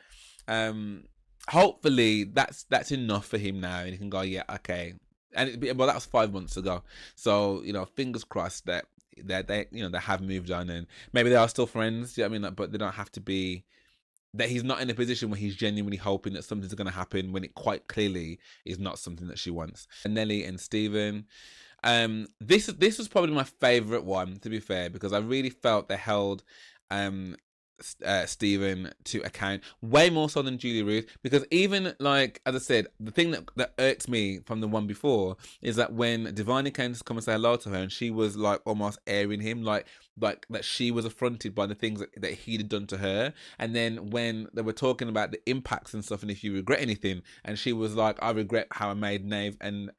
hopefully that's enough for him now, and he can go, yeah, okay. And well, that was 5 months ago, so you know, fingers crossed that they you know, they have moved on, and maybe they are still friends. Do you know what I mean? Like, but they don't have to be. That he's not in a position where he's genuinely hoping that something's going to happen when it quite clearly is not something that she wants. And Nelly and Steven. This was probably my favorite one, to be fair, because I really felt they held Steven to account way more so than julia-ruth, because even, like, as I said, the thing that irks me from the one before is that when Divarni came to come and say hello to her, and she was like almost airing him, like that she was affronted by the things that he'd done to her. And then when they were talking about the impacts and stuff, and if you regret anything, and she was like, I regret how I made Maeve and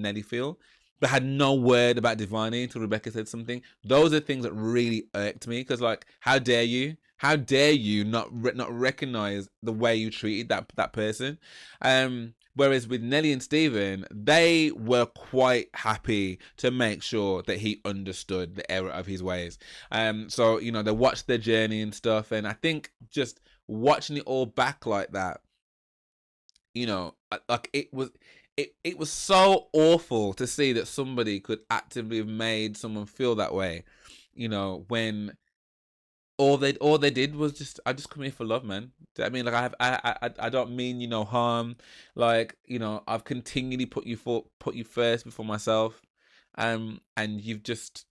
Nelly feel, but had no word about Divarni until Rebecca said something. Those are things that really irked me, because, like, how dare you? How dare you not recognize the way you treated that person? Whereas with Nelly and Steven, they were quite happy to make sure that he understood the error of his ways. So, you know, they watched their journey and stuff, and I think just watching it all back like that, you know, like it was so awful to see that somebody could actively have made someone feel that way, you know, when all they did was just, I just come here for love, man. I mean, like, I don't mean, you know, harm. Like, you know, I've continually put you first before myself, and you've just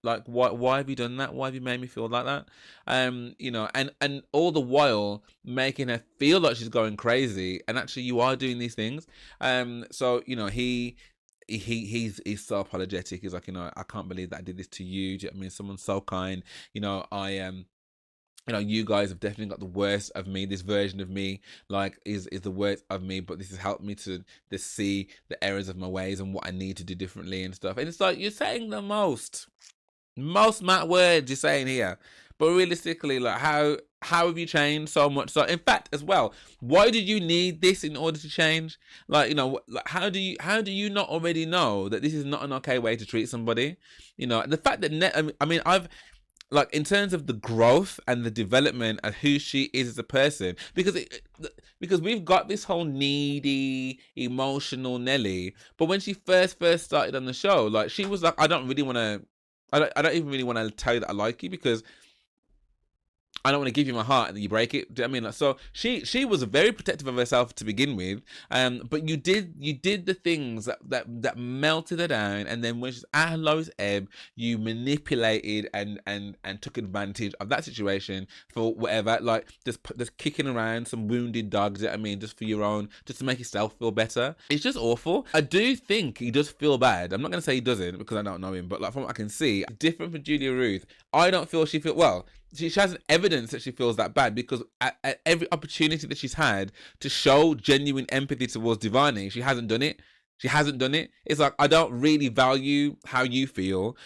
like, why have you done that? Why have you made me feel like that? You know, and all the while making her feel like she's going crazy, and actually you are doing these things. So, you know, he's so apologetic. He's like, you know, I can't believe that I did this to you. Do you know what I mean? Someone's so kind. You know, I you know, you guys have definitely got the worst of me. This version of me, like, is the worst of me, but this has helped me to see the errors of my ways and what I need to do differently and stuff. And it's like, you're saying the most amount of words you're saying here, but realistically, like, how have you changed so much? So in fact, as well, why did you need this in order to change? Like, you know, like, how do you not already know that this is not an okay way to treat somebody? You know, the fact that I mean, I've, like, in terms of the growth and the development of who she is as a person, because we've got this whole needy, emotional Nelly, but when she first started on the show, like, she was like, I don't even really want to tell you that I like you, because I don't want to give you my heart and then you break it. Do you know what I mean? Like, so she was very protective of herself to begin with, but you did the things that melted her down, and then when she's at her lowest ebb, you manipulated and took advantage of that situation for whatever, like just kicking around some wounded dogs. You know what I mean, just for your own, just to make yourself feel better. It's just awful. I do think he does feel bad. I'm not gonna say he doesn't because I don't know him, but like, from what I can see, different from Julia-Ruth, I don't feel she feel well. She has evidence that she feels that bad, because at every opportunity that she's had to show genuine empathy towards Divarni, she hasn't done it. She hasn't done it. It's like, I don't really value how you feel.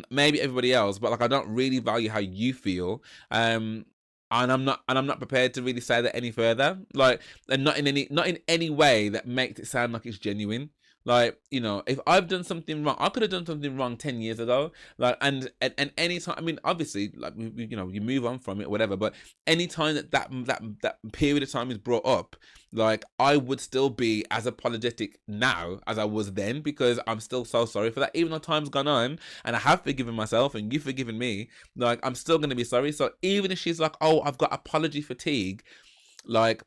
Maybe everybody else, but like, I don't really value how you feel. And I'm not prepared to really say that any further. Like, and not in any way that makes it sound like it's genuine. Like, you know, if I've done something wrong, I could have done something wrong 10 years ago. Like, and any time, I mean, obviously, like, you know, you move on from it, whatever. But any time that period of time is brought up, like, I would still be as apologetic now as I was then, because I'm still so sorry for that. Even though time's gone on and I have forgiven myself and you've forgiven me, like, I'm still going to be sorry. So even if she's like, oh, I've got apology fatigue, like,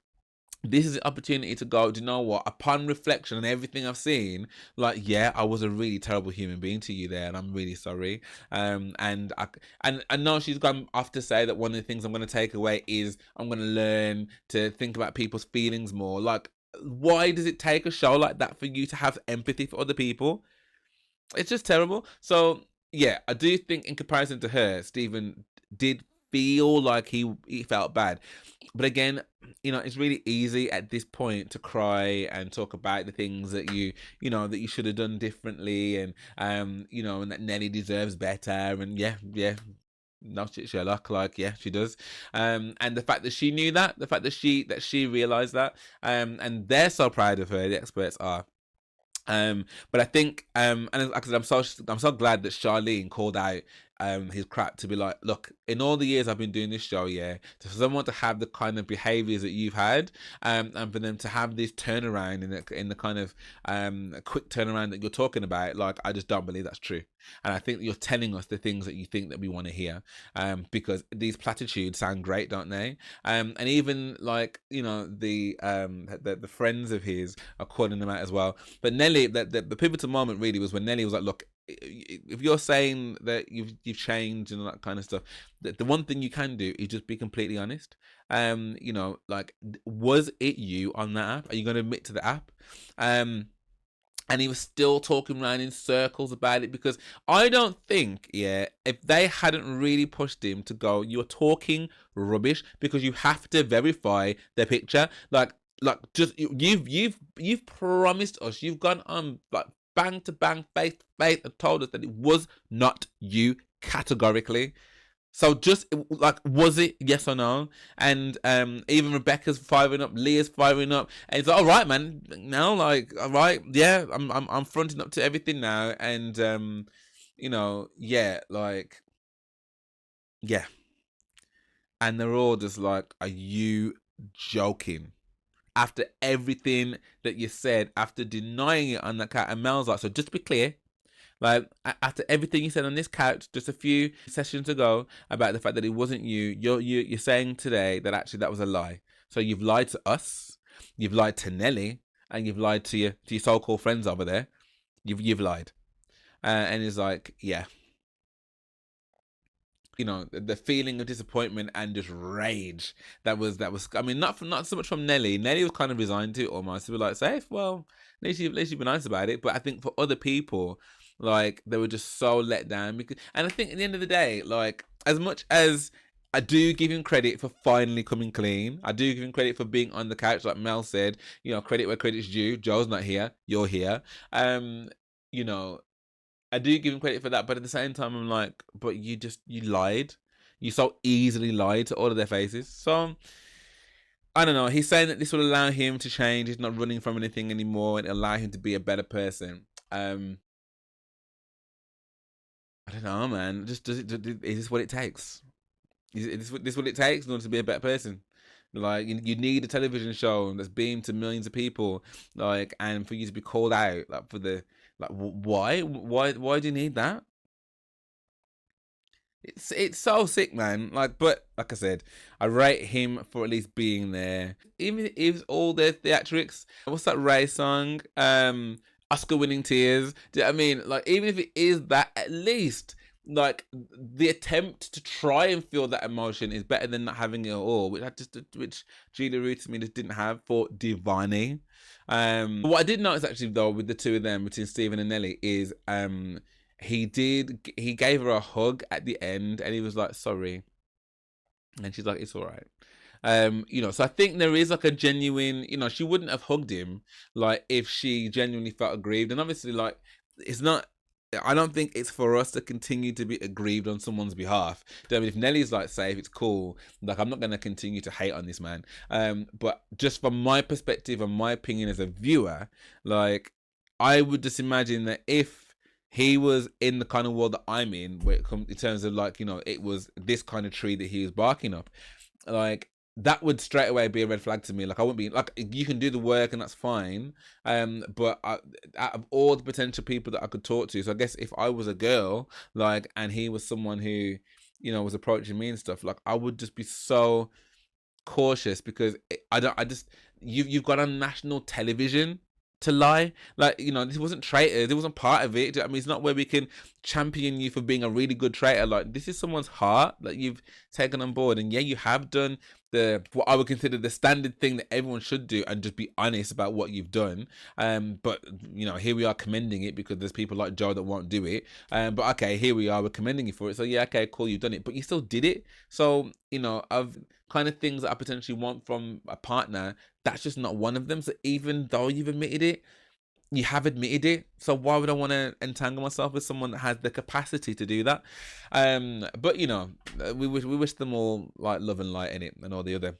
this is an opportunity to go, do you know what? Upon reflection and everything I've seen, like, yeah, I was a really terrible human being to you there, and I'm really sorry. And I know she's gone off to say that one of the things I'm going to take away is I'm going to learn to think about people's feelings more. Like, why does it take a show like that for you to have empathy for other people? It's just terrible. So yeah, I do think in comparison to her, Steven did feel like he felt bad. But again, you know, it's really easy at this point to cry and talk about the things that you know, that you should have done differently, and you know, and that Nelly deserves better, and yeah, no shit, Sherlock, like, yeah, she does. And the fact that she knew that, the fact that she realized that, and they're so proud of her, the experts are. But I think, and like I said, I'm so glad that Charlene called out his crap, to be like, look, in all the years I've been doing this show, yeah, for someone to have the kind of behaviors that you've had, and for them to have this turnaround in the kind of quick turnaround that you're talking about, like, I just don't believe that's true. And I think you're telling us the things that you think that we want to hear, because these platitudes sound great, don't they? And even, like, you know, the friends of his are calling them out as well. But Nelly, the pivotal moment really was when Nelly was like, look, if you're saying that you've changed and all that kind of stuff, the one thing you can do is just be completely honest. You know, like, was it you on that app? Are you going to admit to the app? And he was still talking around in circles about it, because I don't think, yeah, if they hadn't really pushed him to go, you're talking rubbish, because you have to verify their picture. Like, just, you've promised us, you've gone on, like, bang to bang, face to face, and told us that it was not you categorically. So just, like, was it, yes or no? And even Rebecca's firing up, Leah's firing up, and it's like, all right, man, now, like, all right, yeah, I'm fronting up to everything now, and you know, yeah, like, yeah, and they're all just like, are you joking? After everything that you said, after denying it on that cat, and Mel's like, so just to be clear, like, after everything you said on this couch just a few sessions ago about the fact that it wasn't you, you're saying today that actually that was a lie. So you've lied to us, you've lied to Nelly, and you've lied to your so-called friends over there. You've lied, and it's like, yeah, you know, the feeling of disappointment and just rage that was. I mean, not so much from Nelly. Nelly was kind of resigned to it almost. To be like, safe, well, at least you've been nice about it. But I think for other people, like, they were just so let down, because, and I think at the end of the day, like, as much as I do give him credit for finally coming clean. I do give him credit for being on the couch, like Mel said. You know, credit where credit's due. Joe's not here. You're here. You know, I do give him credit for that, but at the same time, I'm like, but you lied. You so easily lied to all of their faces. So I don't know. He's saying that this will allow him to change. He's not running from anything anymore, and allow him to be a better person. I don't know, man. Just is this what it takes? Is this what it takes in order to be a better person? Like you need a television show that's beamed to millions of people, like, and for you to be called out, like for the why do you need that? It's so sick, man. Like, but like I said, I rate him for at least being there, even if it's all their theatrics. What's that Ray song? Oscar-winning tears. Do you know what I mean? Like, even if it is that, at least like the attempt to try and feel that emotion is better than not having it at all, which Julia-Ruth to me just didn't have for Divarni. What I did notice actually though with the two of them, between Steven and Nelly, is he gave her a hug at the end, and he was like, sorry, and she's like, it's all right. You know, so I think there is like a genuine, you know, she wouldn't have hugged him like if she genuinely felt aggrieved. And obviously, like, it's not, I don't think it's for us to continue to be aggrieved on someone's behalf. I mean, if Nelly's like safe, it's cool. Like, I'm not going to continue to hate on this man. But just from my perspective and my opinion as a viewer, like, I would just imagine that if he was in the kind of world that I'm in, where it comes in terms of like, you know, it was this kind of tree that he was barking up, like, that would straight away be a red flag to me. Like, I wouldn't be like, you can do the work and that's fine. But out of all the potential people that I could talk to, so I guess if I was a girl, like, and he was someone who, you know, was approaching me and stuff, like, I would just be so cautious because you've got on national television to lie. Like, you know, this wasn't traitors, it wasn't part of it. I mean, it's not where we can champion you for being a really good traitor. Like, this is someone's heart that you've taken on board, and yeah, you have done what I would consider the standard thing that everyone should do, and just be honest about what you've done. But you know, here we are commending it because there's people like Joe that won't do it. But okay, here we are, we're commending you for it. So yeah, okay, cool, you've done it, but you still did it. So, you know, of kind of things that I potentially want from a partner, that's just not one of them. So even though you've admitted it, you have admitted it. So why would I want to entangle myself with someone that has the capacity to do that? But you know, we wish them all like love and light in it, and all the other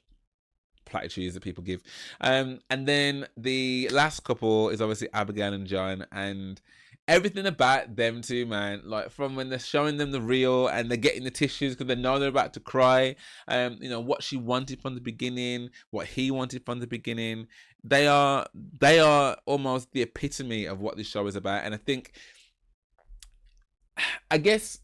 platitudes that people give. And then the last couple is obviously Abigail and John, and everything about them two, man, like from when they're showing them the reel and they're getting the tissues because they know they're about to cry, you know, what she wanted from the beginning, what he wanted from the beginning, they are almost the epitome of what this show is about. And I guess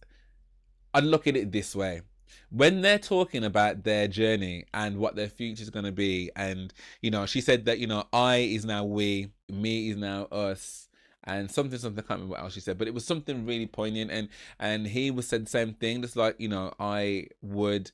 I'd look at it this way: when they're talking about their journey and what their future is going to be, and you know, she said that, you know, I is now we, me is now us, and something, I can't remember what else she said, but it was something really poignant. And he was said the same thing, just like, you know, I would,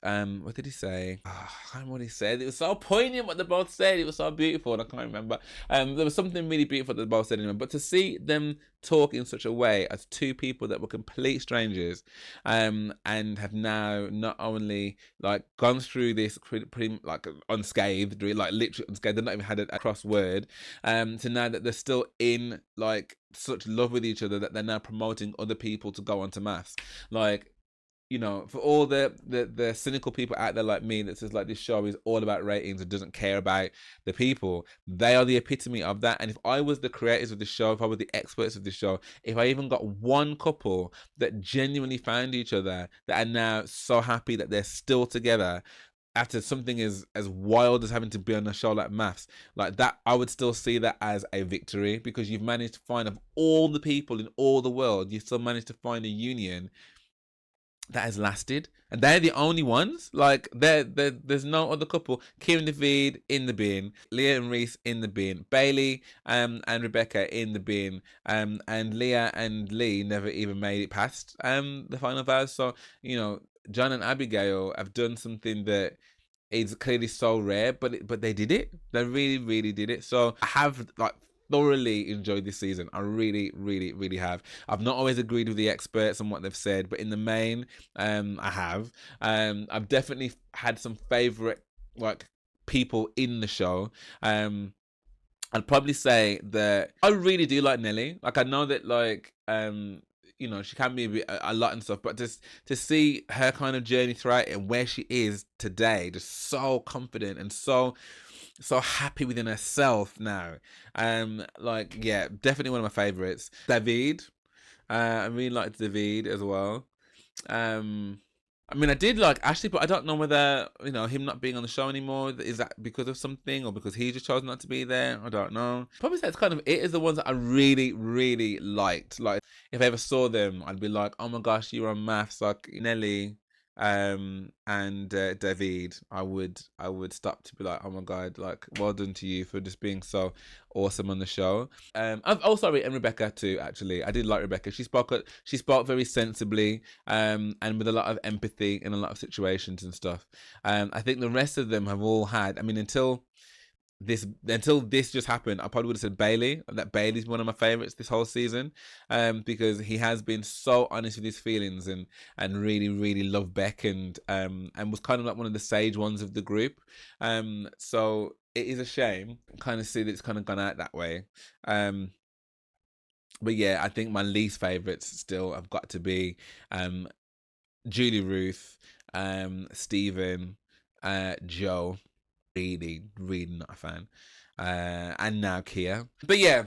what did he say? I can't remember what he said. It was so poignant what they both said. It was so beautiful, and I can't remember. There was something really beautiful that they both said anyway. But to see them talk in such a way as two people that were complete strangers, and have now not only like gone through this pretty like unscathed, like literally unscathed, they've not even had a cross word, to now that they're still in like such love with each other that they're now promoting other people to go on to MAFS. Like, you know, for all the cynical people out there like me that says like this show is all about ratings and doesn't care about the people, they are the epitome of that. And if I was the creators of the show, if I was the experts of the show, if I even got one couple that genuinely found each other, that are now so happy that they're still together after something as wild as having to be on a show like MAFS, like that, I would still see that as a victory, because you've managed to find, of all the people in all the world, you still managed to find a union that has lasted, and they're the only ones. Like, there's no other couple. Keye Davide in the bin, Leah Reiss in the bin, Bailey and Rebecca in the bin, and Leah and Leigh never even made it past the final vows. So, you know, John and Abigail have done something that is clearly so rare, but they did it. They really, really did it. So I have like thoroughly enjoyed this season. I really, really, really have. I've not always agreed with the experts and what they've said, but in the main, I have. I've definitely had some favourite like people in the show. I'd probably say that I really do like Nelly. Like, I know that, like, you know, she can be a lot and stuff, but just to see her kind of journey throughout and where she is today, just so confident and so happy within herself now. Like, yeah, definitely one of my favorites. David, I really liked David as well. I mean, I did like Ashley, but I don't know whether, you know, him not being on the show anymore, is that because of something or because he just chose not to be there? I don't know. Probably that's kind of it, is the ones that I really, really liked. Like, if I ever saw them, I'd be like, oh my gosh, you're on MAFS, like Nelly, and David. I would stop to be like, oh my god, like, well done to you for just being so awesome on the show. I've also written Rebecca too. Actually, I did like Rebecca. She spoke very sensibly, and with a lot of empathy in a lot of situations and stuff. I think the rest of them have all had. I mean, until this just happened, I probably would have said Bailey. That Bailey's one of my favorites this whole season, because he has been so honest with his feelings and really, really loved Beck and was kind of like one of the sage ones of the group. So it is a shame kind of see that it's kind of gone out that way. But yeah, I think my least favorites still have got to be julia-ruth, Steven, Joe. Really, really not a fan. And now Keye. But yeah,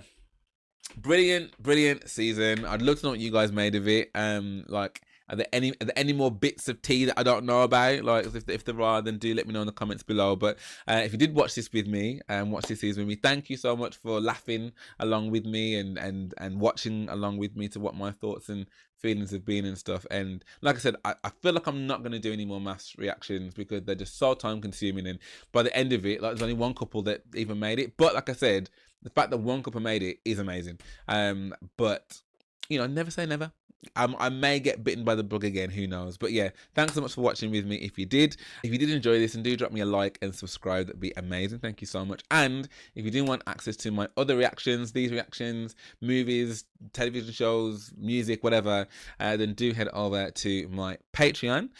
brilliant season. I'd love to know what you guys made of it. Like, are there any more bits of tea that I don't know about? Like, if there are, then do let me know in the comments below. But if you did watch this with me and watch this season with me, thank you so much for laughing along with me and watching along with me to what my thoughts and feelings have been and stuff. And like I said, I feel like I'm not going to do any more MAFS reactions because they're just so time consuming, and by the end of it, like, there's only one couple that even made it. But like I said, the fact that one couple made it is amazing. But you know, never say never. I may get bitten by the bug again, who knows. But yeah, thanks so much for watching with me. If you did enjoy this, and do drop me a like and subscribe, that'd be amazing. Thank you so much. And if you do want access to my other reactions, these reactions, movies, television shows, music, whatever, then do head over to my Patreon,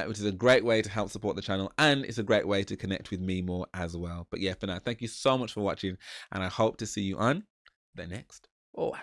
which is a great way to help support the channel, and it's a great way to connect with me more as well. But yeah, for now, thank you so much for watching, and I hope to see you on the next one.